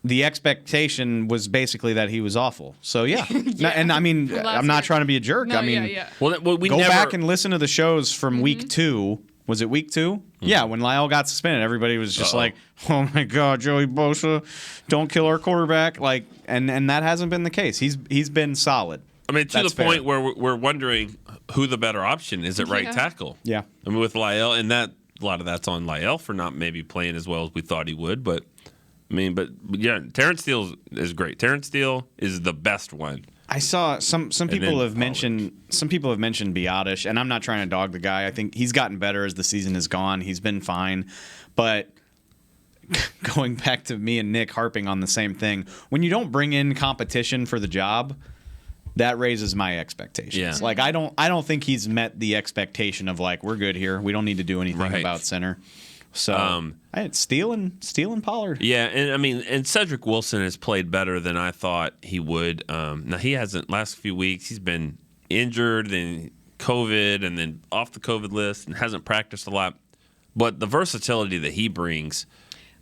the expectation was basically that he was awful. So yeah, and I mean, From last I'm not year. trying to be a jerk. No, I mean, yeah. Well, we go never, back and listen to the shows from week 2. Was it week 2? Yeah, when Lyle got suspended, everybody was just like, "Oh my God, Joey Bosa, don't kill our quarterback!" And that hasn't been the case. He's been solid. I mean, to That's the point fair. where we're wondering who the better option is at right Yeah. tackle. Yeah. I mean, with Lyle, and that a lot of that's on Lyle for not maybe playing as well as we thought he would. But yeah, Terrence Steele is great. Terrence Steele is the best one. I saw some people then have mentioned Biotish, and I'm not trying to dog the guy. I think he's gotten better as the season has gone. He's been fine, but going back to me and Nick harping on the same thing, when you don't bring in competition for the job, that raises my expectations. Yeah. Like I don't think he's met the expectation of we're good here. We don't need to do anything about center. So I had Steele and Pollard. Yeah, and I mean, and Cedric Wilson has played better than I thought he would. Now he hasn't. Last few weeks he's been injured and COVID, and then off the COVID list, and hasn't practiced a lot. But the versatility that he brings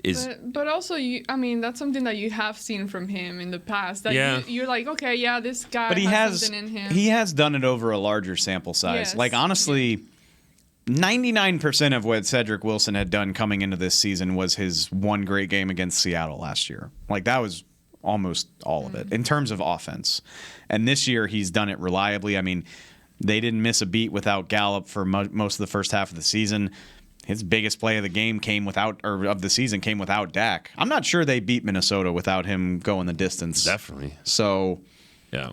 is. But also, that's something that you have seen from him in the past. That you're like, okay, yeah, this guy. But has something in him. He has done it over a larger sample size. Yes. Honestly. 99% of what Cedric Wilson had done coming into this season was his one great game against Seattle last year. That was almost all of it in terms of offense. And this year he's done it reliably. I mean, they didn't miss a beat without Gallup for most of the first half of the season. His biggest play of the game came without Dak. I'm not sure they beat Minnesota without him going the distance. Definitely. So, yeah,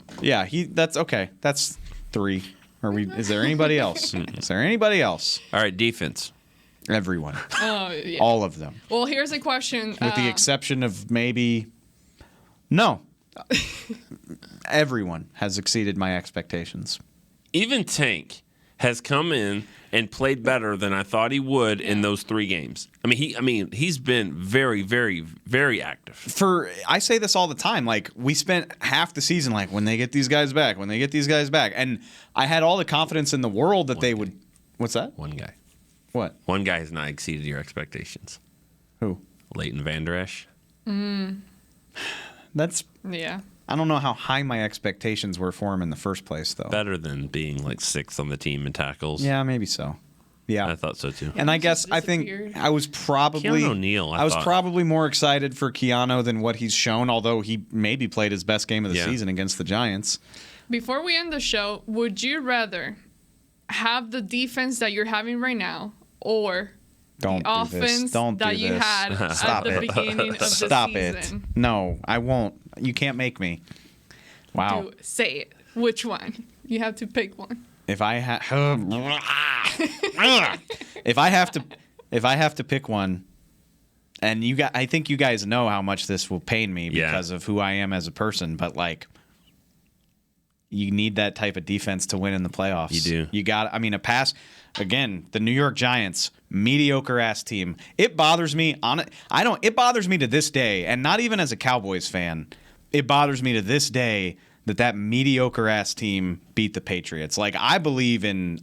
that's okay. That's 3. Is there anybody else? Is there anybody else? All right, defense. Everyone. Oh, yeah. All of them. Well, here's a question. With the exception of maybe. No. Everyone has exceeded my expectations. Even Tank has come in and played better than I thought he would in those 3 games. He's been very, very, very active. I say this all the time. We spent half the season when they get these guys back, and I had all the confidence in the world that they would. What's that? One guy. What? One guy has not exceeded your expectations. Who? Leighton Vander Esch. That's. Yeah. I don't know how high my expectations were for him in the first place, though. Better than being 6th on the team in tackles. Yeah, maybe so. Yeah, I thought so too. And I guess I think I was probably Keanu O'Neal, I was probably more excited for Keanu than what he's shown, although he maybe played his best game of the season against the Giants. Before we end the show, would you rather have the defense that you're having right now or the offense that you had at the beginning of the season? Stop it. No, I won't. You can't make me. Wow. Say it. Which one? You have to pick one. If I have to pick one, and I think you guys know how much this will pain me because of who I am as a person, but you need that type of defense to win in the playoffs. You do. You got. A pass. Again, the New York Giants, mediocre ass team. It bothers me. It bothers me to this day, and not even as a Cowboys fan. it bothers me to this day that mediocre ass team beat the Patriots. Like, I believe in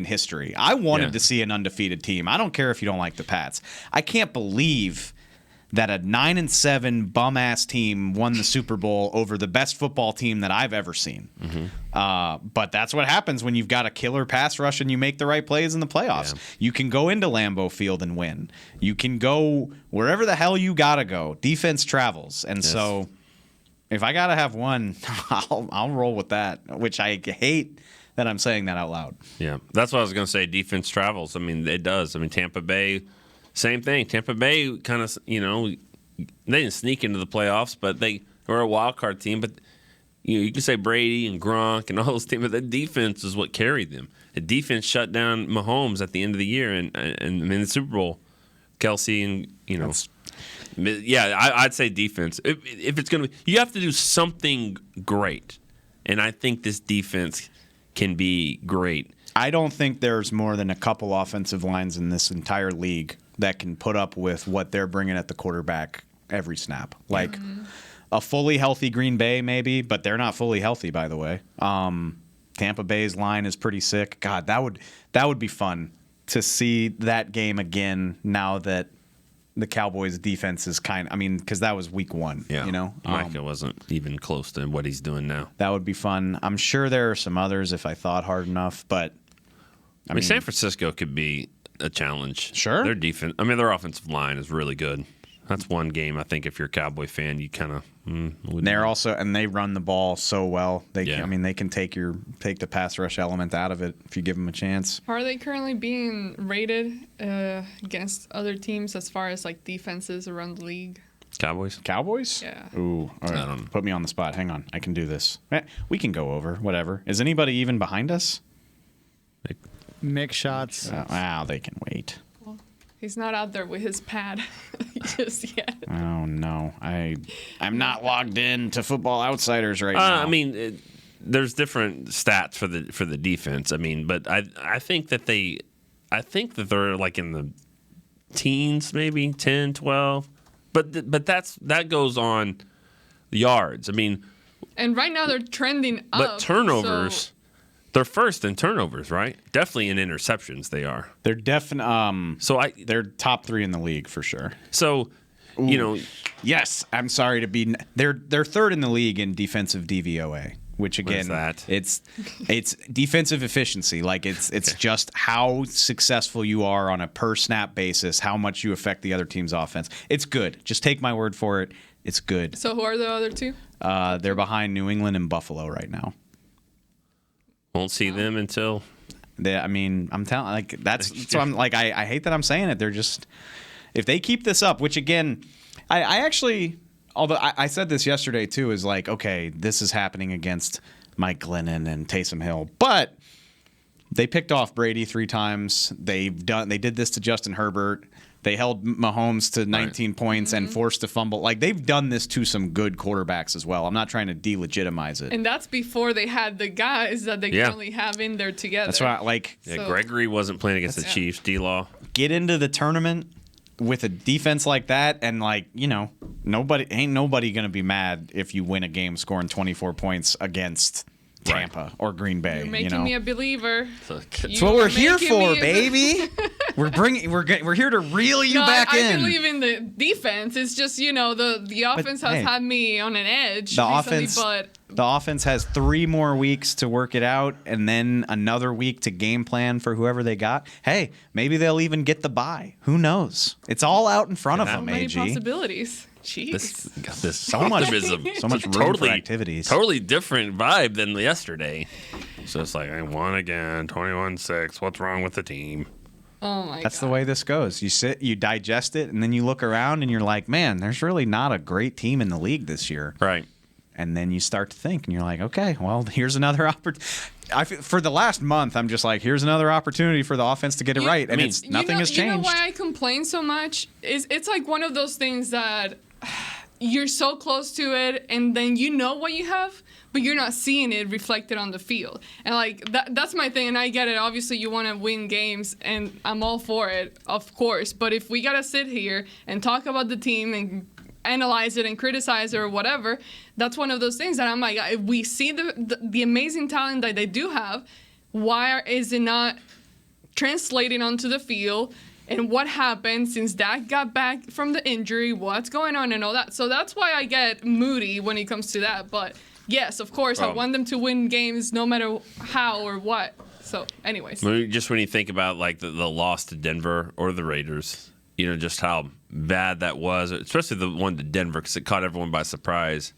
history. I wanted to see an undefeated team. I don't care if you don't like the Pats. I can't believe that a 9-7 bum ass team won the Super Bowl over the best football team that I've ever seen. But that's what happens when you've got a killer pass rush and you make the right plays in the playoffs. Yeah. You can go into Lambeau Field and win. You can go wherever the hell you gotta go. Defense travels, and so. If I gotta have one, I'll roll with that. Which I hate that I'm saying that out loud. Yeah, that's what I was gonna say. Defense travels. I mean, it does. I mean, Tampa Bay, same thing. Tampa Bay kind of, they didn't sneak into the playoffs, but they were a wild card team. But you can say Brady and Gronk and all those teams, but the defense is what carried them. The defense shut down Mahomes at the end of the year, and in the Super Bowl, Kelsey and I'd say defense. If it's going to be, you have to do something great, and I think this defense can be great. I don't think there's more than a couple offensive lines in this entire league that can put up with what they're bringing at the quarterback every snap. Like a fully healthy Green Bay, maybe, but they're not fully healthy, by the way. Tampa Bay's line is pretty sick. God, that would be fun to see that game again. Now that the Cowboys' defense is because that was week one. Yeah. Micah wasn't even close to what he's doing now. That would be fun. I'm sure there are some others if I thought hard enough, but I mean, San Francisco could be a challenge. Sure. Their defense, their offensive line is really good. That's one game I think if you're a Cowboy fan, you kind of. They're also, and they run the ball so well. They can take the pass rush element out of it if you give them a chance. Are they currently being rated against other teams as far as like defenses around the league? Cowboys? Yeah. Ooh, all right. Put me on the spot. Hang on, I can do this. We can go over whatever. Is anybody even behind us? Mix shots. Wow, they can wait. He's not out there with his pad just yet. Oh no, I'm not logged in to Football Outsiders right now. There's different stats for the defense. But I think that they're like in the teens, maybe 10, 12. But that goes on yards. And right now they're trending up. But turnovers. They're first in turnovers, right? Definitely in interceptions, they are. They're they're top 3 in the league for sure. So, yes, I'm sorry to be. They're third in the league in defensive DVOA, which again, it's defensive efficiency. Like it's just how successful you are on a per snap basis, how much you affect the other team's offense. It's good. Just take my word for it. It's good. So who are the other two? They're behind New England and Buffalo right now. Won't see them until. I'm telling that's so I'm like I hate that I'm saying it. They're just if they keep this up, which again, I actually, although I said this yesterday too, is like okay, this is happening against Mike Glennon and Taysom Hill, but they picked off Brady 3 times. They did this to Justin Herbert. They held Mahomes to 19 points and forced a fumble. Like, they've done this to some good quarterbacks as well. I'm not trying to delegitimize it. And that's before they had the guys that they currently have in there together. That's right. Gregory wasn't playing against the Chiefs. D-Law. Get into the tournament with a defense like that, and nobody going to be mad if you win a game scoring 24 points against Tampa or Green Bay. You're making me a believer. That's what we're here for, baby. We're here to reel you back in. I believe in the defense. It's just the offense has had me on an edge. The offense has 3 more weeks to work it out, and then another week to game plan for whoever they got. Hey, maybe they'll even get the bye. Who knows? It's all out in front of them. So many possibilities. Jeez. This so much room for activities. Totally different vibe than yesterday. So it's like I won again, 21-6. What's wrong with the team? Oh my God. That's the way this goes. You sit, you digest it, and then you look around and you're like, man, there's really not a great team in the league this year. Right. And then you start to think, and you're like, okay, well, here's another opportunity. For the last month, I'm just like, here's another opportunity for the offense to get it right, and nothing has changed. You know why I complain so much? It's like one of those things that you're so close to it, and then you know what you have, but you're not seeing it reflected on the field. And that's my thing, and I get it. Obviously, you want to win games, and I'm all for it, of course. But if we gotta sit here and talk about the team and analyze it and criticize it or whatever. That's one of those things that I'm like, if we see the amazing talent that they do have, why is it not translating onto the field? And what happened since Dak got back from the injury? What's going on and all that? So that's why I get moody when it comes to that. But yes, of course, I want them to win games no matter how or what. So, anyways. Just when you think about like the loss to Denver or the Raiders, just how bad that was, especially the one to Denver because it caught everyone by surprise.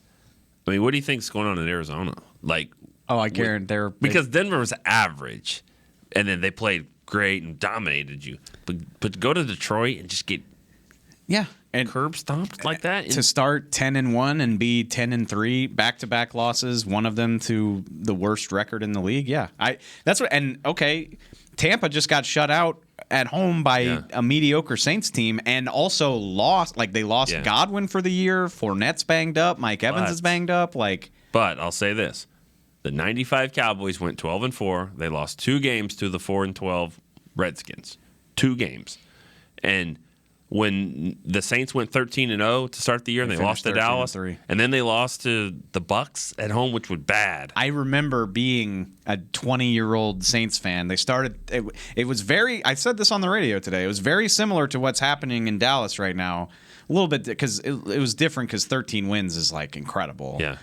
I mean, what do you think's going on in Arizona? Like, I guarantee because Denver was average, and then they played great and dominated you. But go to Detroit and just get and curb stomped like that to start 10-1 and be 10-3, back-to-back losses, one of them to the worst record in the league. Yeah, Tampa just got shut out at home by a mediocre Saints team, and also lost. Like they lost Godwin for the year. Fournette's banged up. Mike Evans is banged up. But I'll say this: the '95 Cowboys went 12-4. They lost 2 games to the 4-12 Redskins. 2 games, and when the Saints went 13-0 to start the year, and they lost to Dallas, and then they lost to the Bucks at home, which was bad. I remember being a 20-year-old Saints fan. They started. It was very. I said this on the radio today. It was very similar to what's happening in Dallas right now. A little bit because it was different because 13 wins is like incredible. Yeah.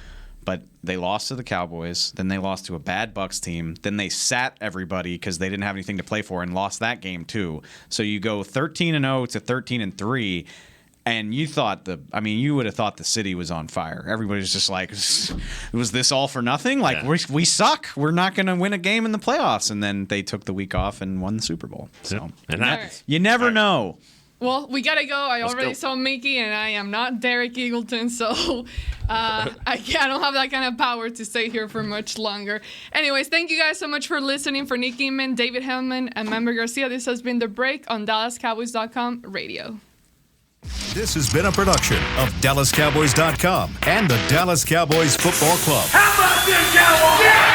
But they lost to the Cowboys. Then they lost to a bad Bucs team. Then they sat everybody because they didn't have anything to play for and lost that game too. So you go 13-0 to 13-3, and you would have thought the city was on fire. Everybody's just like, was this all for nothing? Like we suck. We're not going to win a game in the playoffs. And then they took the week off and won the Super Bowl. So you never know. Well, we gotta go. I already saw Mickey, and I am not Derek Eagleton, so I don't have that kind of power to stay here for much longer. Anyways, thank you guys so much for listening. For Nick Eamon, David Hellman, and Member Garcia, this has been The Break on DallasCowboys.com radio. This has been a production of DallasCowboys.com and the Dallas Cowboys Football Club. How about this, Cowboys? Yeah!